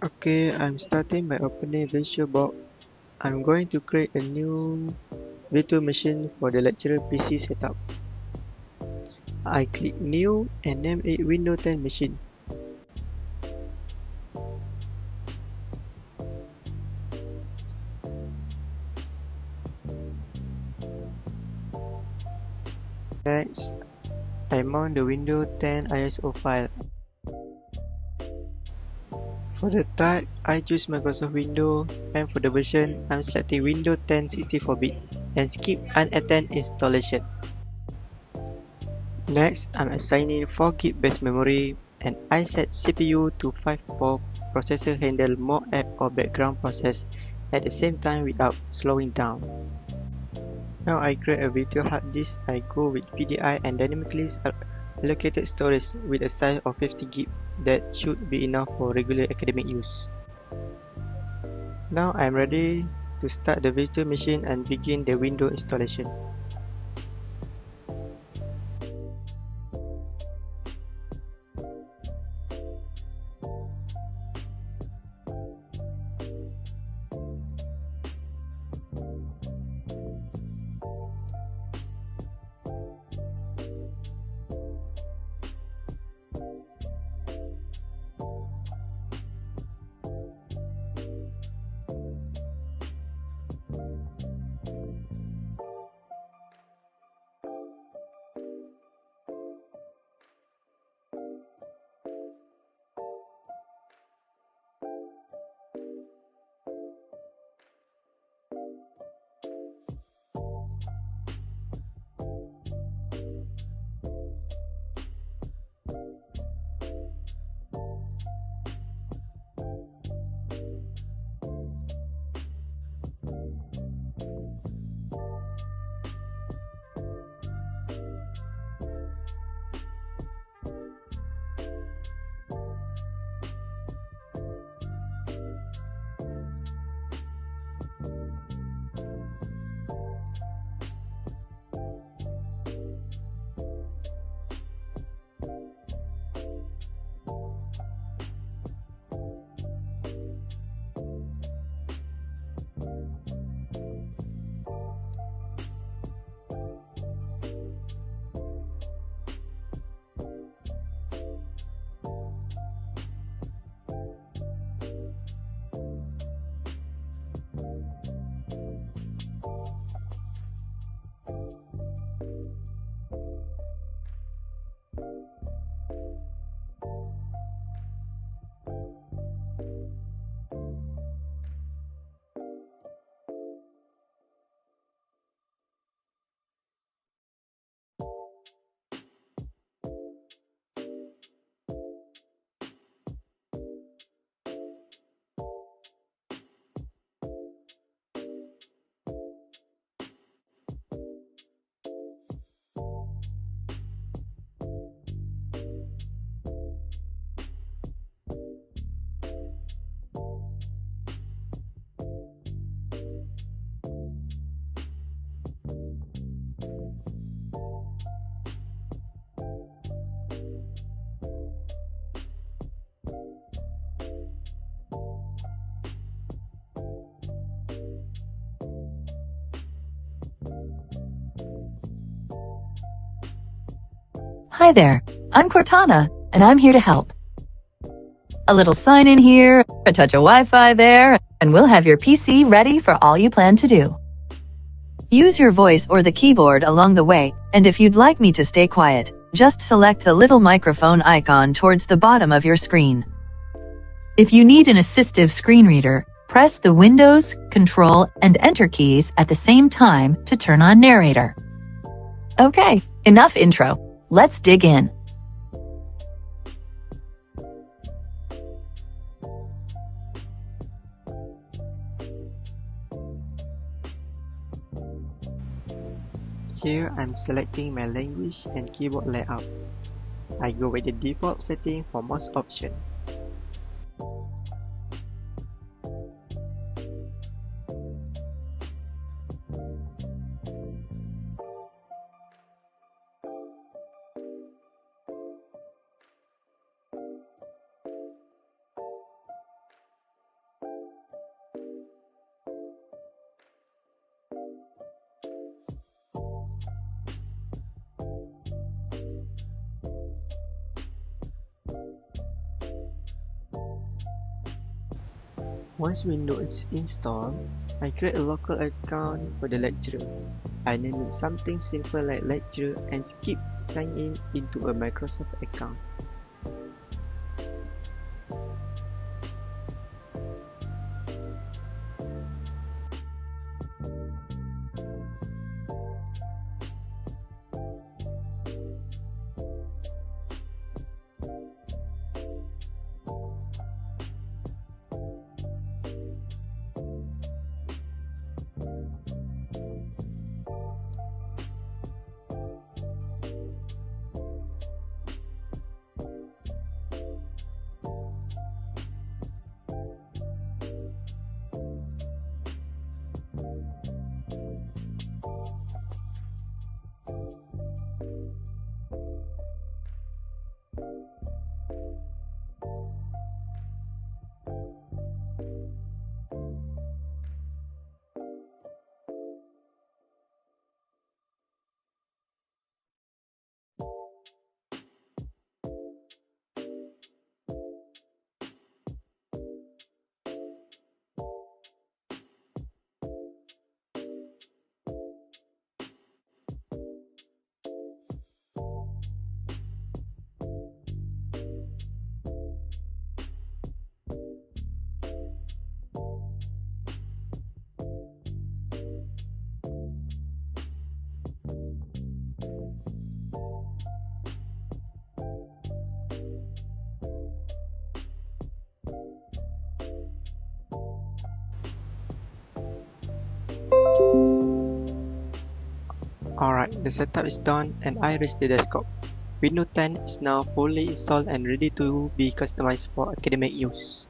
Okay, I'm starting by opening VirtualBox. I'm going to create a new virtual machine for the lecturer PC setup. I click New and name it Windows 10 machine. Next, I mount the Windows 10 ISO file. For the type, I choose Microsoft Windows, and for the version, I'm selecting Windows 10 64-bit and skip unattended installation. Next, I'm assigning 4 GB base memory and I set CPU to 5 for processor handle more app or background process at the same time without slowing down. Now I create a virtual hard disk. I go with PDI and dynamically allocated storage with a size of 50 GB that should be enough for regular academic use. Now I'm ready to start the virtual machine and begin the Windows installation. Hi there, I'm Cortana, and I'm here to help. A little sign in here, a touch of Wi-Fi there, and we'll have your PC ready for all you plan to do. Use your voice or the keyboard along the way, and if you'd like me to stay quiet, just select the little microphone icon towards the bottom of your screen. If you need an assistive screen reader, press the Windows, Control, and Enter keys at the same time to turn on Narrator. Okay, enough intro. Let's dig in. Here I'm selecting my language and keyboard layout. I go with the default setting for mouse option. Once Windows is installed, I create a local account for the lecturer. I name it something simple like lecturer and skip sign in into a Microsoft account. Alright, the setup is done and I reached the desktop. Windows 10 is now fully installed and ready to be customized for academic use.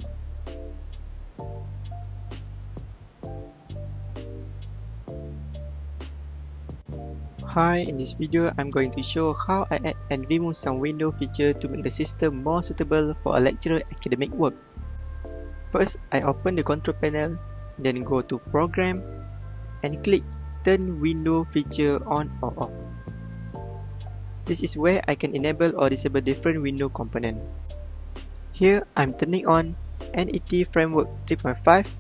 Hi, in this video I'm going to show how I add and remove some window feature to make the system more suitable for a lecturer academic work. First, I open the control panel, then go to Program and click Turn Window Feature on or off. This is where I can enable or disable different window components. Here I'm turning on NET Framework 3.5.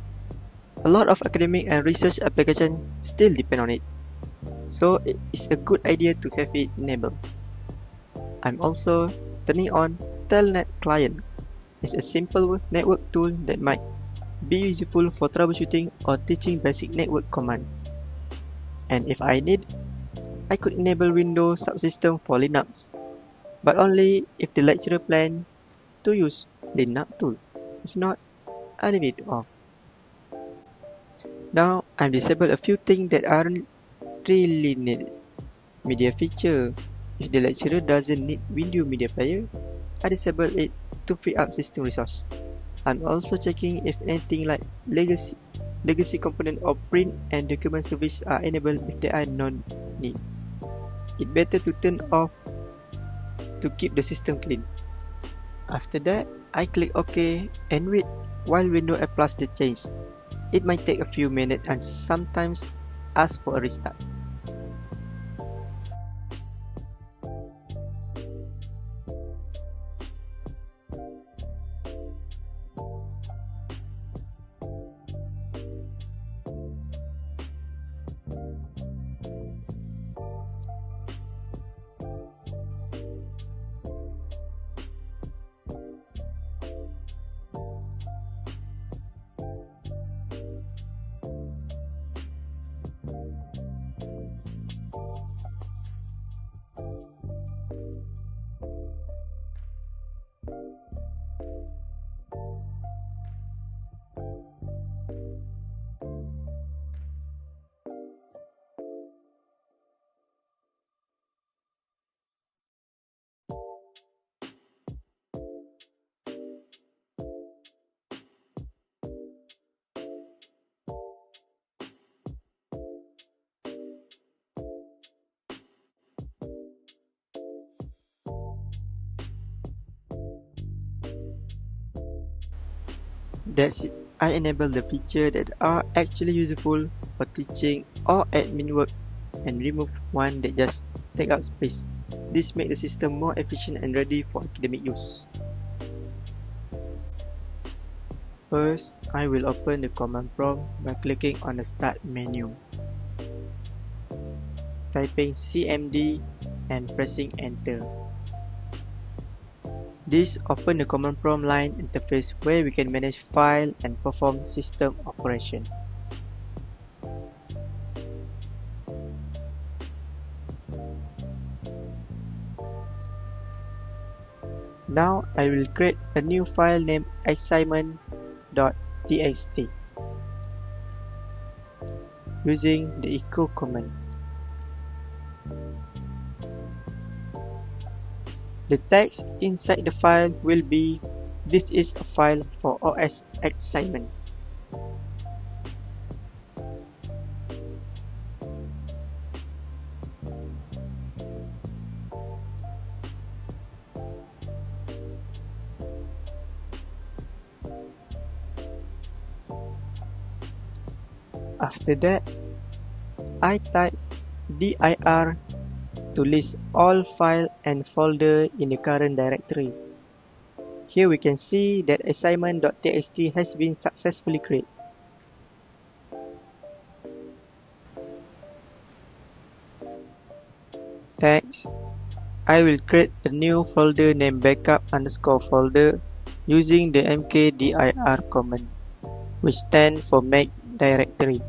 A lot of academic and research applications still depend on it, so it is a good idea to have it enabled. I'm also turning on Telnet Client. It's a simple network tool that might be useful for troubleshooting or teaching basic network commands. And if I need, I could enable Windows subsystem for Linux, but only if the lecturer plans to use Linux tool. If not, I leave it off. Now I've disabled a few things that aren't really needed. Media feature. If the lecturer doesn't need window media player, I disable it to free up system resource. I'm also checking if anything like legacy component or print and document service are enabled if they are non-need. It's better to turn off to keep the system clean. After that, I click OK and wait while Windows applies the change. It might take a few minutes and sometimes ask for a restart. That's it. I enable the features that are actually useful for teaching or admin work and remove one that just take up space. This makes the system more efficient and ready for academic use. First, I will open the command prompt by clicking on the Start menu, typing cmd and pressing enter. This opens the command prompt line interface where we can manage file and perform system operation. Now I will create a new file named assignment.txt using the echo command. The text inside the file will be, "This is a file for OS assignment." After that, I type dir to list all file and folder in the current directory. Here we can see that assignment.txt has been successfully created. Next, I will create a new folder named backup_folder using the mkdir command, which stands for make directory.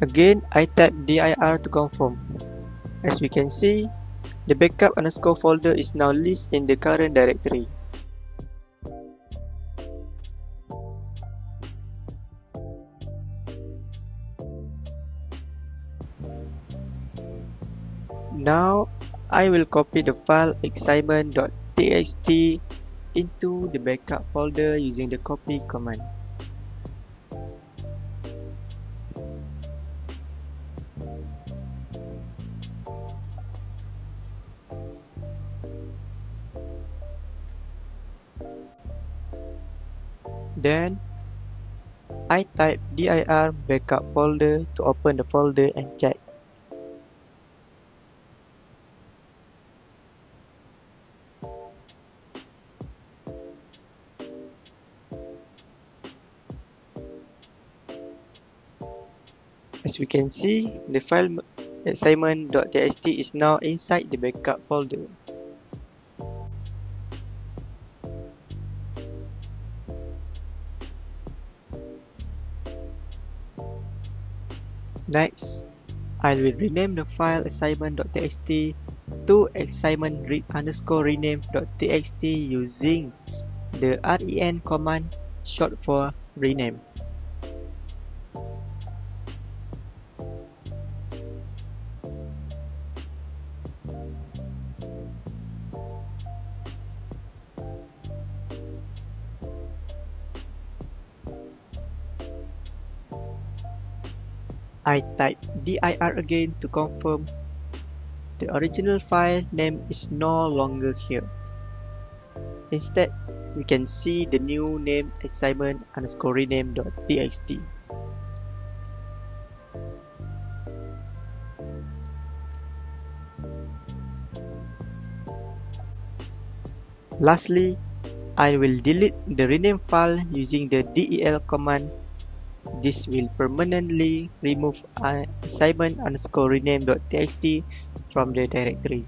Again, I type dir to confirm. As we can see, the backup_folder is now listed in the current directory. Now, I will copy the file assignment.txt into the backup folder using the copy command. Then, I type dir backup folder to open the folder and check. As we can see, the file assignment.txt is now inside the backup folder. Next, I will rename the file assignment.txt to assignment_rename.txt using the ren command, short for rename. I type dir again to confirm the original file name is no longer here. Instead, we can see the new name assignment_rename.txt. Lastly, I will delete the rename file using the del command. This will permanently remove assignment_rename.txt from the directory.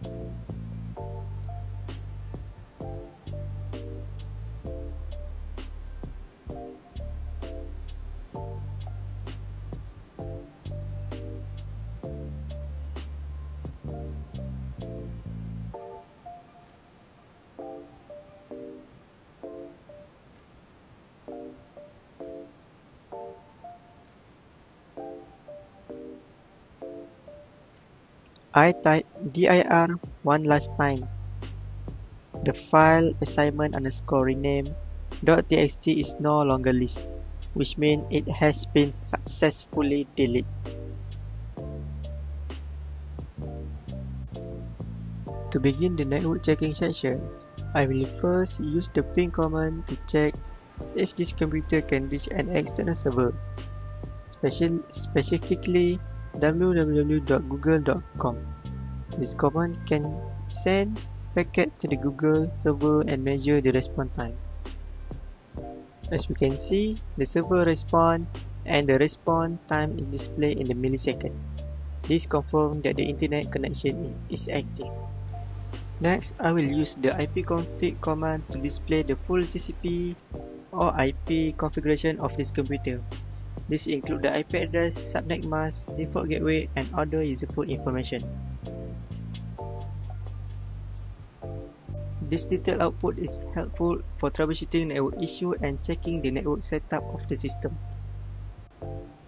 I type dir one last time. The file assignment_rename.txt is no longer listed, which means it has been successfully deleted. To begin the network checking session, I will first use the ping command to check if this computer can reach an external server, specifically www.google.com. This command can send packet to the Google server and measure the response time. As we can see, the server responds and the response time is displayed in the millisecond. This confirms that the internet connection is active. Next, I will use the ipconfig command to display the full TCP or IP configuration of this computer. This includes the IP address, subnet mask, default gateway, and other useful information. This detailed output is helpful for troubleshooting network issue and checking the network setup of the system.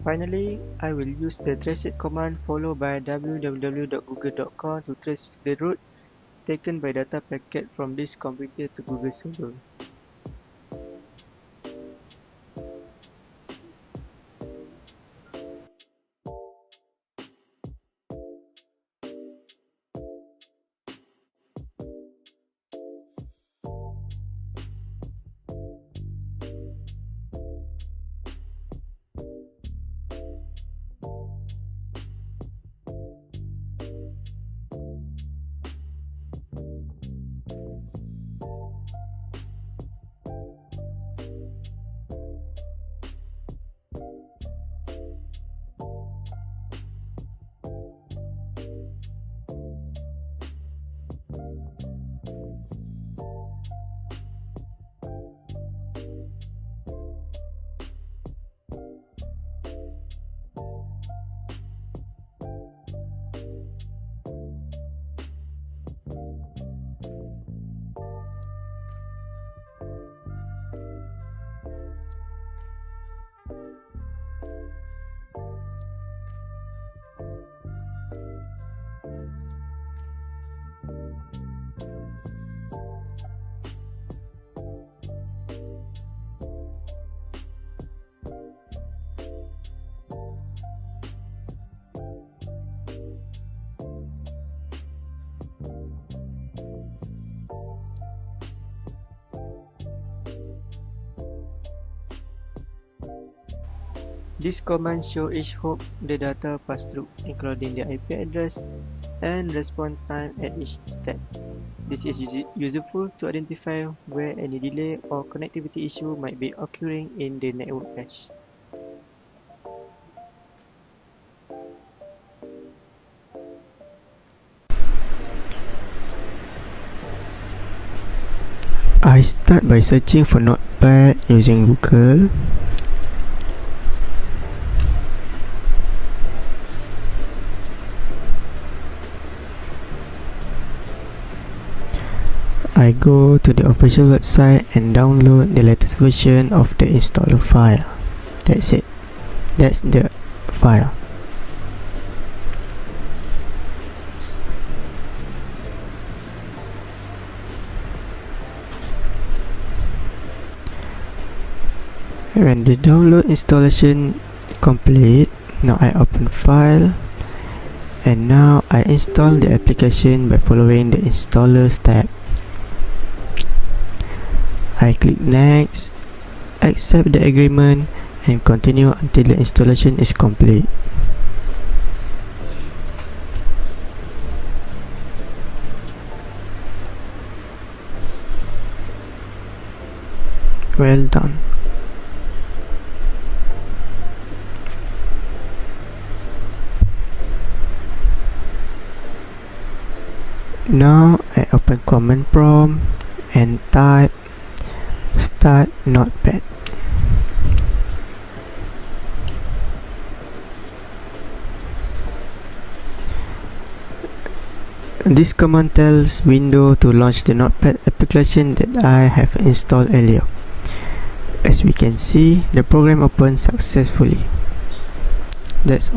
Finally, I will use the traceroute command followed by www.google.com to trace the route taken by data packet from this computer to Google server. This command shows each hop the data passed through, including the IP address and response time at each step. This is useful to identify where any delay or connectivity issue might be occurring in the network cache. I start by searching for Notepad using Google. I go to the official website and download the latest version of the installer file. That's it. That's the file. When the download installation complete, now I open file and now I install the application by following the installer step. I click next, accept the agreement and continue until the installation is complete. Well done. Now I open command prompt and type start Notepad. This command tells Windows to launch the Notepad application that I have installed earlier. As we can see, the program opened successfully. That's